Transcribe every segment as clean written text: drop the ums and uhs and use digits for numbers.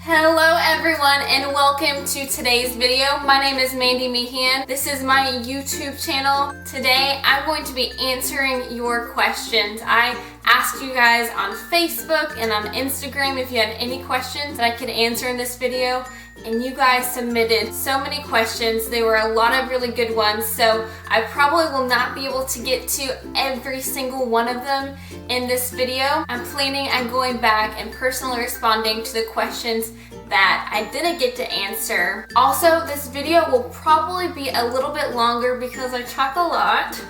Hello everyone and welcome to today's video. My name is Mandy Meehan. This is my YouTube channel. Today I'm going to be answering your questions. I asked you guys on Facebook and on Instagram if you had any questions that I could answer in this video, and you guys submitted so many questions. There were a lot of really good ones, so I probably will not be able to get to every single one of them in this video. I'm planning on going back and personally responding to the questions that I didn't get to answer. Also, this video will probably be a little bit longer because I talk a lot.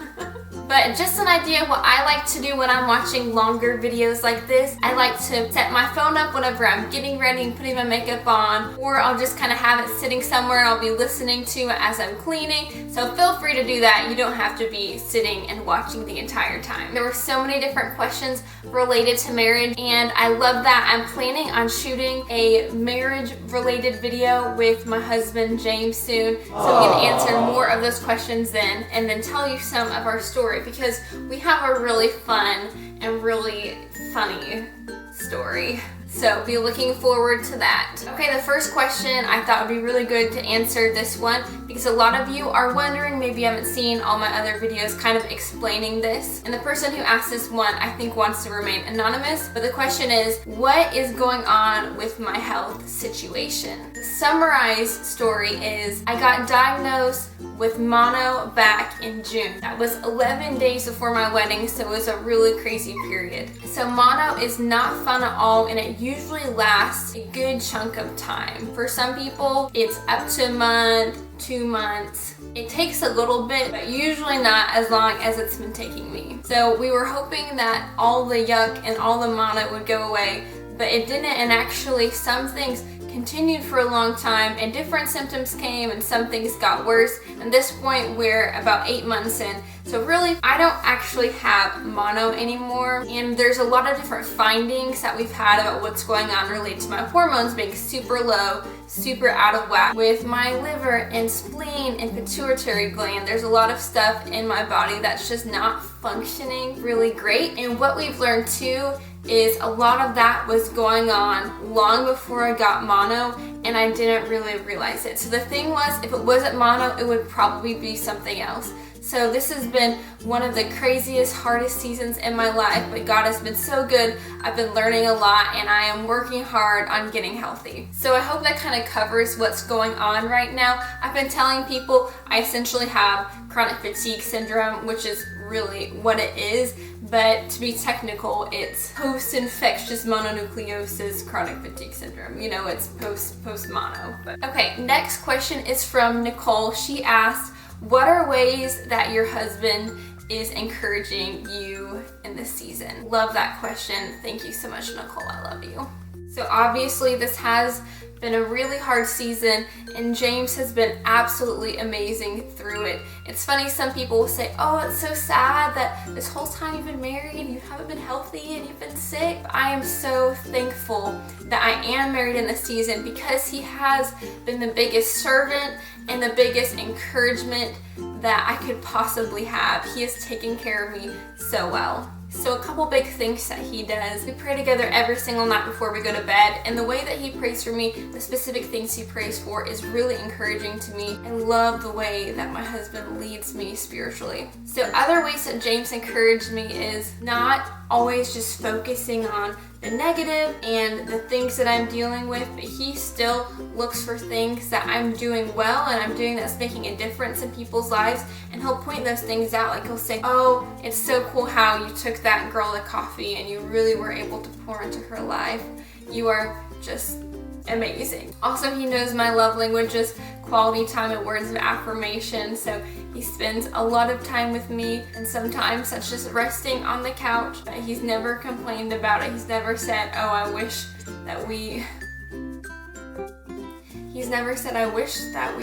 But just an idea of what I like to do when I'm watching longer videos like this. I like to set my phone up whenever I'm getting ready and putting my makeup on, or I'll just kind of have it sitting somewhere and I'll be listening to it as I'm cleaning. So feel free to do that. You don't have to be sitting and watching the entire time. There were so many different questions related to marriage, and I love that. I'm planning on shooting a marriage related video with my husband James soon, so we can answer more of those questions then, and then tell you some of our story, because we have a really fun and really funny story. So be looking forward to that. Okay, the first question I thought would be really good to answer this one because a lot of you are wondering, maybe you haven't seen all my other videos kind of explaining this. And the person who asked this one I think wants to remain anonymous, but the question is, what is going on with my health situation? The summarized story is I got diagnosed with mono back in June. That was 11 days before my wedding, so it was a really crazy period. So mono is not fun at all, and it usually lasts a good chunk of time. For some people, it's up to a month, 2 months. It takes a little bit, but usually not as long as it's been taking me. So we were hoping that all the yuck and all the mono would go away, but it didn't, and actually some things continued for a long time and different symptoms came and some things got worse. At this point we're about 8 months in, so really I don't actually have mono anymore, and there's a lot of different findings that we've had about what's going on related to my hormones being super low, super out of whack with my liver and spleen and pituitary gland. There's a lot of stuff in my body that's just not functioning really great, and what we've learned too is a lot of that was going on long before I got mono, and I didn't really realize it. So the thing was, if it wasn't mono, it would probably be something else. So this has been one of the craziest, hardest seasons in my life, but God has been so good. I've been learning a lot, and I am working hard on getting healthy. So I hope that kind of covers what's going on right now. I've been telling people I essentially have chronic fatigue syndrome, which is really what it is, but to be technical, it's post-infectious mononucleosis chronic fatigue syndrome. You know, it's post-mono. But okay, next question is from Nicole. She asked, what are ways that your husband is encouraging you in this season? Love that question. Thank you so much, Nicole. I love you. So obviously this has been a really hard season, and James has been absolutely amazing through it. It's funny, some people will say, oh, it's so sad that this whole time you've been married, you haven't been healthy and you've been sick. I am so thankful that I am married in this season because he has been the biggest servant and the biggest encouragement that I could possibly have. He has taken care of me so well. So a couple big things that he does. We pray together every single night before we go to bed, and the way that he prays for me, the specific things he prays for, is really encouraging to me. I love the way that my husband leads me spiritually. So other ways that James encouraged me is not always just focusing on the negative and the things that I'm dealing with, but he still looks for things that I'm doing well and I'm doing that's making a difference in people's lives, and he'll point those things out. Like he'll say, oh, it's so cool how you took that girl to coffee and you really were able to pour into her life. You are just amazing. Also, he knows my love languages, quality time and words of affirmation, so he spends a lot of time with me, and sometimes that's just resting on the couch, but he's never complained about it. He's never said, oh, I wish that we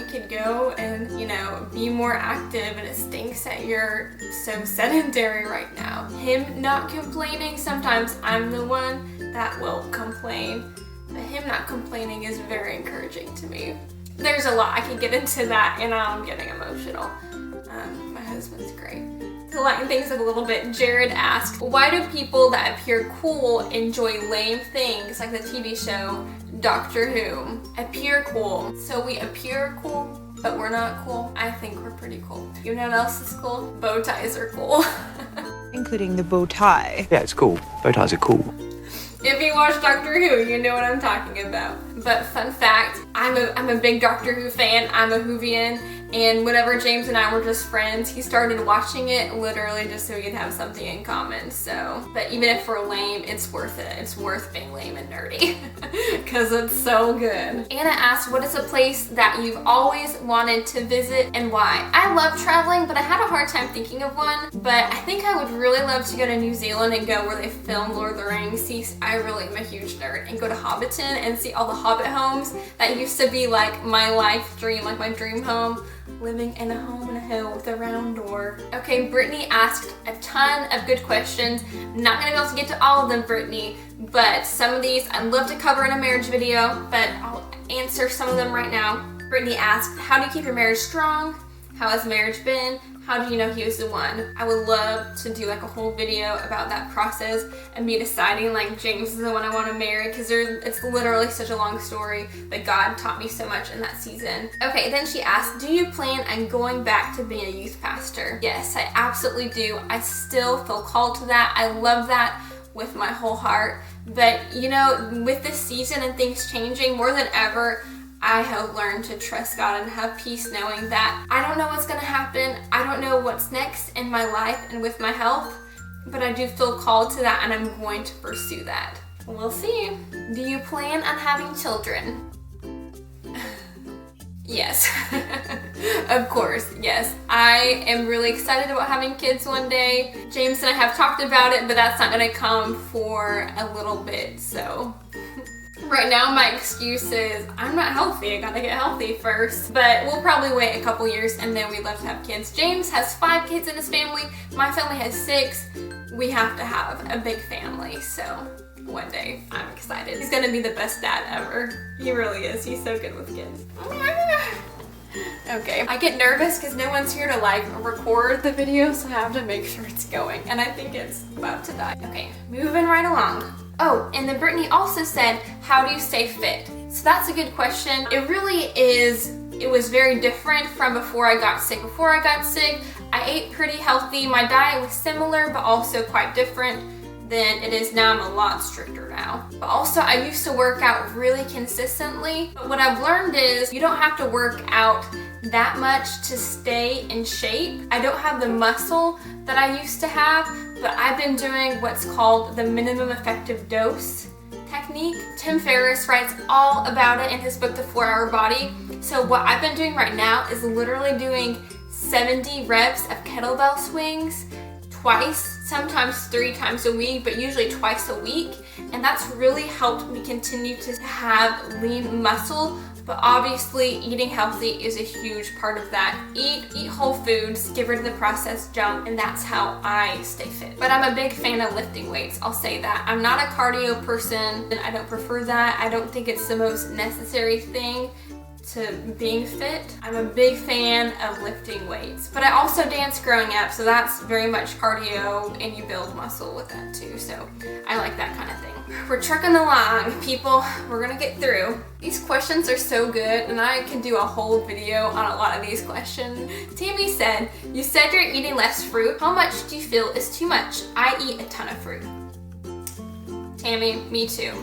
could go and, you know, be more active, and it stinks that you're so sedentary right now. Him not complaining, sometimes I'm the one that will complain, but him not complaining is very encouraging to me. There's a lot. I can get into that, and I'm getting emotional. My husband's great. To lighten things up a little bit, Jared asked, why do people that appear cool enjoy lame things like the TV show Doctor Who. Appear cool. So we appear cool, but we're not cool. I think we're pretty cool. You know what else is cool? Bow ties are cool. Including the bow tie. Yeah, it's cool. Bow ties are cool. If you watch Doctor Who, you know what I'm talking about. But fun fact, I'm a big Doctor Who fan. I'm a Whovian. And whenever James and I were just friends, he started watching it literally just so we could have something in common. So, but even if we're lame, it's worth it. It's worth being lame and nerdy because it's so good. Anna asked, what is a place that you've always wanted to visit and why? I love traveling, but I had a hard time thinking of one. But I think I would really love to go to New Zealand and go where they filmed Lord of the Rings. See, I really am a huge nerd, and go to Hobbiton and see all the Hobbit homes. That used to be like my life dream, like my dream home. Living in a home in a hill with a round door. Okay, Brittany asked a ton of good questions. I'm not gonna be able to get to all of them, Brittany, but some of these I'd love to cover in a marriage video, but I'll answer some of them right now. Brittany asked, how do you keep your marriage strong? How has marriage been? How do you know he was the one? I would love to do like a whole video about that process and me deciding like James is the one I want to marry, because it's literally such a long story, but God taught me so much in that season. Okay, then she asked, do you plan on going back to being a youth pastor? Yes, I absolutely do. I still feel called to that. I love that with my whole heart. But you know, with this season and things changing more than ever, I have learned to trust God and have peace knowing that I don't know what's going to happen. I don't know what's next in my life and with my health, but I do feel called to that and I'm going to pursue that. We'll see. Do you plan on having children? Yes. Of course, yes. I am really excited about having kids one day. James and I have talked about it, but that's not going to come for a little bit, so... Right now, my excuse is I'm not healthy. I gotta get healthy first. But we'll probably wait a couple years and then we'd love to have kids. James has 5 kids in his family. My family has 6. We have to have a big family. So one day, I'm excited. He's gonna be the best dad ever. He really is. He's so good with kids. Okay, I get nervous because no one's here to like record the video, so I have to make sure it's going. And I think it's about to die. Okay, moving right along. Oh, and then Brittany also said, how do you stay fit? So that's a good question. It really is, it was very different from before I got sick. Before I got sick, I ate pretty healthy. My diet was similar, but also quite different than it is now. I'm a lot stricter now. But also, I used to work out really consistently. But what I've learned is you don't have to work out that much to stay in shape. I don't have the muscle that I used to have, but I've been doing what's called the minimum effective dose technique. Tim Ferriss writes all about it in his book, The 4-Hour Body. So what I've been doing right now is literally doing 70 reps of kettlebell swings twice, sometimes 3 times a week, but usually twice a week. And that's really helped me continue to have lean muscle. But obviously eating healthy is a huge part of that. Eat whole foods, get rid of the processed junk, and that's how I stay fit. But I'm a big fan of lifting weights, I'll say that. I'm not a cardio person, and I don't prefer that. I don't think it's the most necessary thing to being fit. I'm a big fan of lifting weights. But I also danced growing up, so that's very much cardio, and you build muscle with that too, so I like that kind of thing. We're trucking along, people. We're gonna get through. These questions are so good, and I could do a whole video on a lot of these questions. Tammy said, you said you're eating less fruit. How much do you feel is too much? I eat a ton of fruit. Tammy, me too.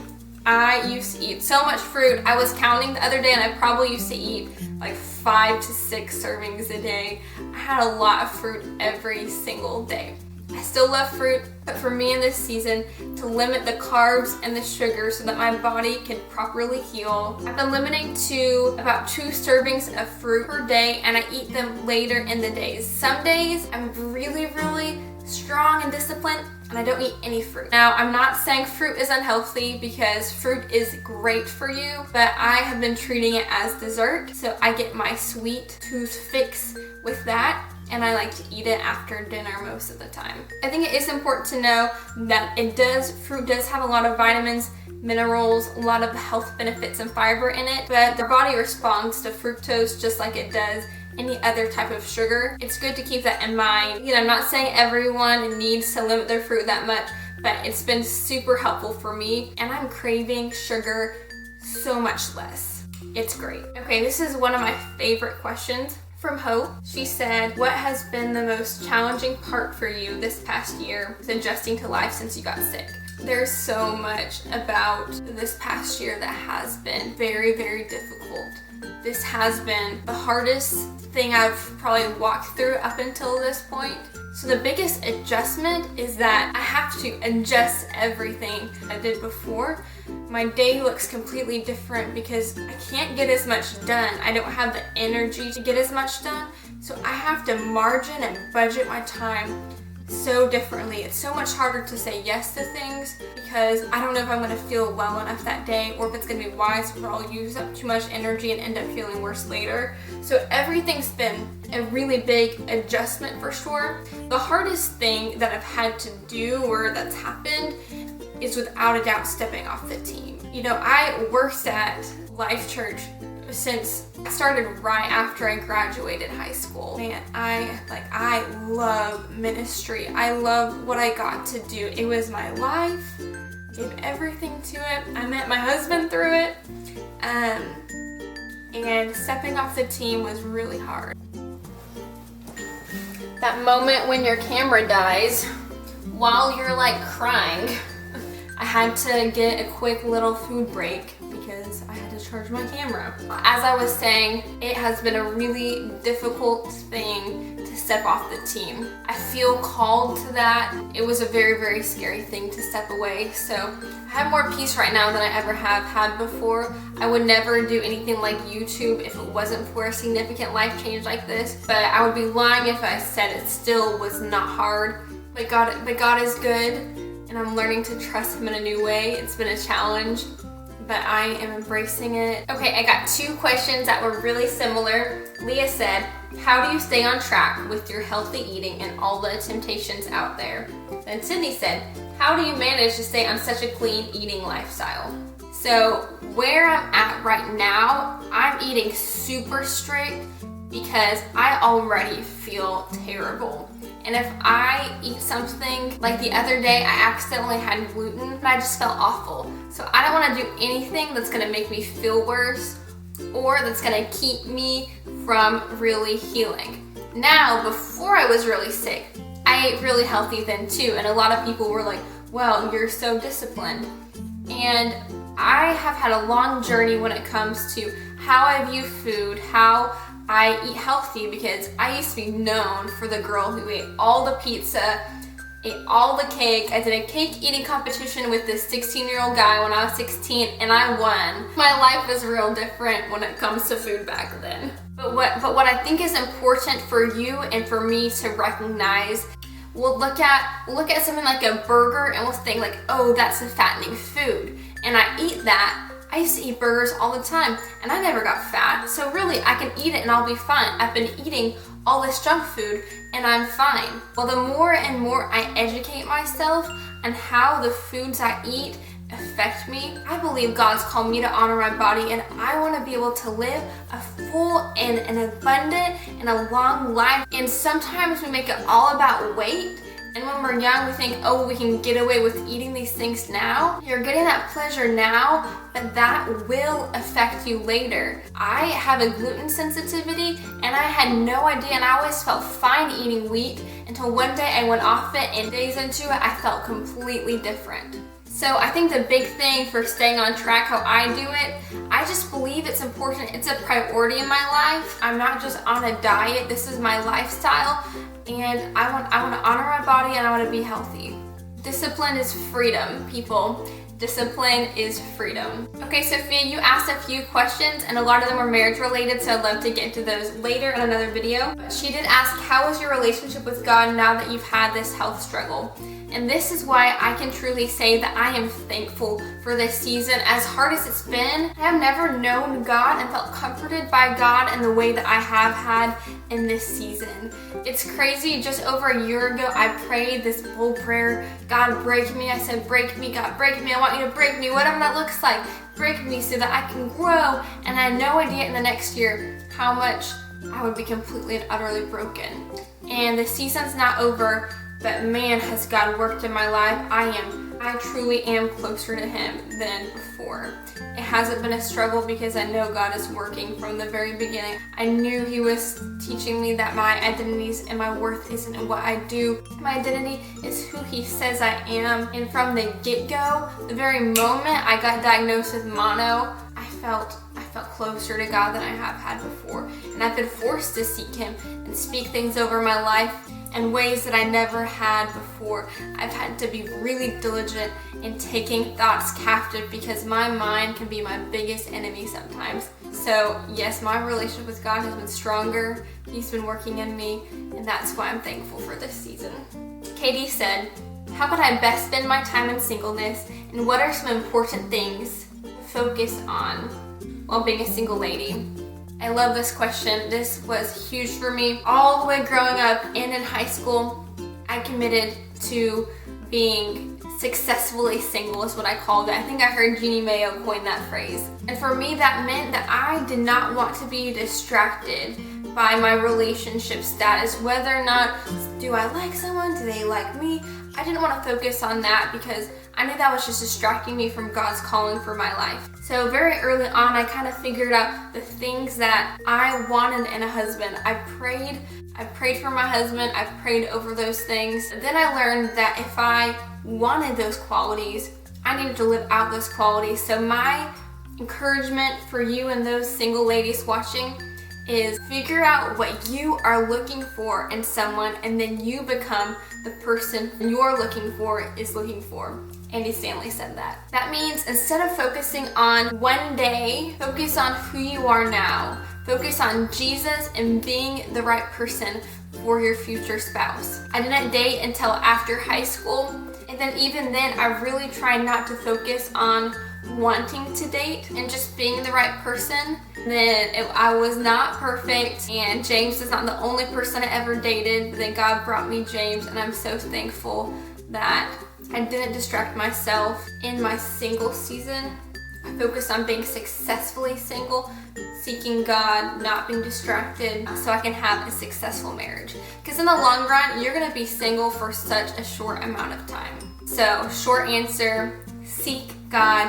I used to eat so much fruit. I was counting the other day and I probably used to eat like 5 to 6 servings a day. I had a lot of fruit every single day. I still love fruit, but for me in this season, to limit the carbs and the sugar so that my body can properly heal, I've been limiting to about 2 servings of fruit per day, and I eat them later in the days. Some days I'm really strong and disciplined and I don't eat any fruit. Now, I'm not saying fruit is unhealthy because fruit is great for you, but I have been treating it as dessert. So I get my sweet tooth fix with that, and I like to eat it after dinner most of the time. I think it is important to know that fruit does have a lot of vitamins, minerals, a lot of health benefits and fiber in it, but the body responds to fructose just like it does any other type of sugar. It's good to keep that in mind. You know, I'm not saying everyone needs to limit their fruit that much, but it's been super helpful for me, and I'm craving sugar so much less. It's great. Okay, this is one of my favorite questions from Hope. She said, what has been the most challenging part for you this past year with adjusting to life since you got sick? There's so much about this past year that has been very, very difficult. This has been the hardest thing I've probably walked through up until this point. So the biggest adjustment is that I have to adjust everything I did before. My day looks completely different because I can't get as much done. I don't have the energy to get as much done. So I have to margin and budget my time so differently. It's so much harder to say yes to things because I don't know if I'm going to feel well enough that day or if it's going to be wise or I'll use up too much energy and end up feeling worse later. So everything's been a really big adjustment for sure. The hardest thing that I've had to do or that's happened is without a doubt stepping off the team. You know, I worked at Life Church since I started right after I graduated high school. Man, I love ministry. I love what I got to do. It was my life. Gave everything to it. I met my husband through it. And stepping off the team was really hard. That moment when your camera dies while you're like crying, I had to get a quick little food break because I had to charge my camera. As I was saying, it has been a really difficult thing to step off the team. I feel called to that. It was a very, very scary thing to step away. So I have more peace right now than I ever have had before. I would never do anything like YouTube if it wasn't for a significant life change like this. But I would be lying if I said it still was not hard. But God is good, and I'm learning to trust Him in a new way. It's been a challenge, but I am embracing it. Okay, I got 2 questions that were really similar. Leah said, how do you stay on track with your healthy eating and all the temptations out there? And Sydney said, how do you manage to stay on such a clean eating lifestyle? So where I'm at right now, I'm eating super strict because I already feel terrible. And if I eat something, like the other day I accidentally had gluten and I just felt awful. So I don't want to do anything that's going to make me feel worse or that's going to keep me from really healing. Now, before I was really sick, I ate really healthy then too. And a lot of people were like, well, you're so disciplined. And I have had a long journey when it comes to how I view food, how I eat healthy, because I used to be known for the girl who ate all the pizza, ate all the cake. I did a cake eating competition with this 16-year-old guy when I was 16 and I won. My life is real different when it comes to food back then. But what I think is important for you and for me to recognize, we'll look at something like a burger and we'll think like, oh, that's a fattening food. And I eat that. I used to eat burgers all the time and I never got fat. So really I can eat it and I'll be fine. I've been eating all this junk food and I'm fine. Well, the more and more I educate myself on how the foods I eat affect me, I believe God's called me to honor my body, and I want to be able to live a full and an abundant and a long life. And sometimes we make it all about weight. And when we're young, we think, oh, we can get away with eating these things now. You're getting that pleasure now, but that will affect you later. I have a gluten sensitivity, and I had no idea, and I always felt fine eating wheat until one day I went off it, and days into it, I felt completely different. So I think the big thing for staying on track, how I do it, I just believe it's important. It's a priority in my life. I'm not just on a diet. This is my lifestyle. And I want to honor my body and I want to be healthy. Discipline is freedom, people. Discipline is freedom. Okay, Sophia, you asked a few questions and a lot of them were marriage related, so I'd love to get into those later in another video. But she did ask, how is your relationship with God now that you've had this health struggle? And this is why I can truly say that I am thankful for this season. As hard as it's been, I have never known God and felt comforted by God in the way that I have had in this season. It's crazy, just over a year ago, I prayed this bold prayer, God break me. I said, break me, God break me. I want you to break me, whatever that looks like. Break me so that I can grow. And I had no idea in the next year how much I would be completely and utterly broken. And the season's not over, but man, has God worked in my life. I I truly am closer to Him than before. It hasn't been a struggle because I know God is working from the very beginning. I knew He was teaching me that my identities and my worth isn't in what I do. My identity is who He says I am. And from the get-go, the very moment I got diagnosed with mono, I felt closer to God than I have had before. And I've been forced to seek Him and speak things over my life in ways that I never had before. I've had to be really diligent in taking thoughts captive because my mind can be my biggest enemy sometimes. So yes, my relationship with God has been stronger. He's been working in me, and that's why I'm thankful for this season. Katie said, how could I best spend my time in singleness, and what are some important things to focus on while being a single lady? I love this question. This was huge for me. All the way growing up and in high school, I committed to being successfully single is what I called it. I think I heard Jeannie Mayo coin that phrase. And for me, that meant that I did not want to be distracted by my relationship status. Whether or not, do I like someone? Do they like me? I didn't want to focus on that because I knew that was just distracting me from God's calling for my life. So very early on, I kind of figured out the things that I wanted in a husband. I prayed for my husband. I prayed over those things. Then I learned that if I wanted those qualities, I needed to live out those qualities. So my encouragement for you and those single ladies watching is figure out what you are looking for in someone, and then you become the person you're looking for is looking for. Andy Stanley said that. That means instead of focusing on one day, focus on who you are now. Focus on Jesus and being the right person for your future spouse. I didn't date until after high school, and then even then I really tried not to focus on wanting to date and just being the right person. I was not perfect, and James is not the only person I ever dated, but then God brought me James, and I'm so thankful that I didn't distract myself in my single season. I focused on being successfully single, seeking God, not being distracted, so I can have a successful marriage. Because in the long run, you're going to be single for such a short amount of time. So, short answer, seek God,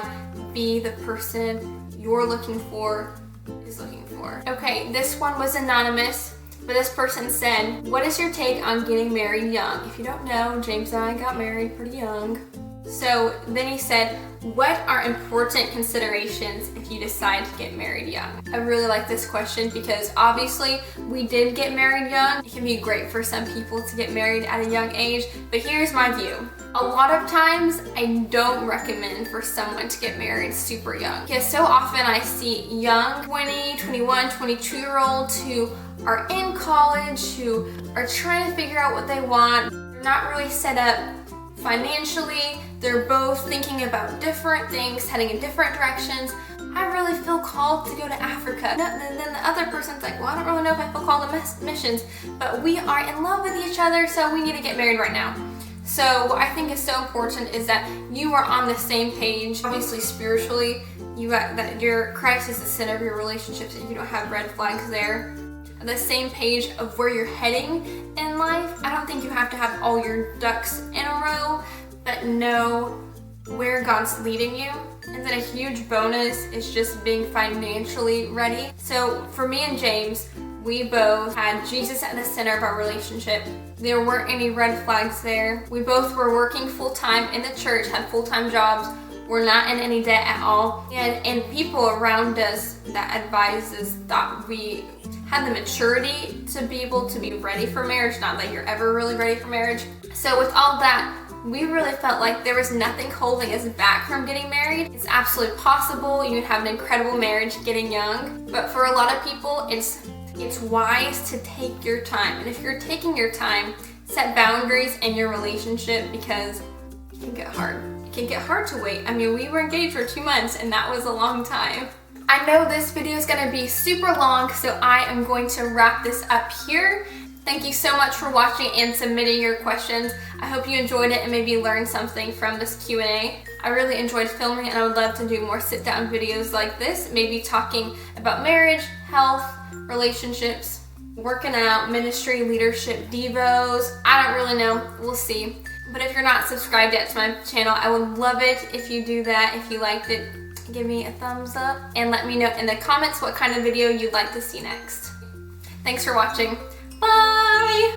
be the person you're looking for is looking for. Okay, this one was anonymous, but this person said, what is your take on getting married young? If you don't know, James and I got married pretty young. So then he said, what are important considerations if you decide to get married young? I really like this question because obviously we did get married young. It can be great for some people to get married at a young age, but here's my view. A lot of times I don't recommend for someone to get married super young because so often I see young 20, 21, 22-year-olds who are in college, who are trying to figure out what they want. They're not really set up financially. They're both thinking about different things, heading in different directions. I really feel called to go to Africa. And then the other person's like, well, I don't really know if I feel called to missions, but we are in love with each other, so we need to get married right now. So what I think is so important is that you are on the same page. Obviously spiritually, that your Christ is the center of your relationships, and you don't have red flags there. The same page of where you're heading in life. I don't think you have to have all your ducks in a row, but know where God's leading you. And then a huge bonus is just being financially ready. So for me and James, we both had Jesus at the center of our relationship. There weren't any red flags there. We both were working full-time in the church, had full-time jobs. We're not in any debt at all. And people around us that advised us thought we had the maturity to be able to be ready for marriage. Not that you're ever really ready for marriage. So with all that, we really felt like there was nothing holding us back from getting married. It's absolutely possible. You would have an incredible marriage getting young. But for a lot of people, it's wise to take your time. And if you're taking your time, set boundaries in your relationship because it can get hard. It can get hard to wait. I mean, we were engaged for 2 months and that was a long time. I know this video is going to be super long, so I am going to wrap this up here. Thank you so much for watching and submitting your questions. I hope you enjoyed it and maybe learned something from this Q&A. I really enjoyed filming and I would love to do more sit-down videos like this, maybe talking about marriage, health, relationships, working out, ministry, leadership, devos. I don't really know. We'll see. But if you're not subscribed yet to my channel, I would love it if you do that. If you liked it, give me a thumbs up and let me know in the comments what kind of video you'd like to see next. Thanks for watching. Bye!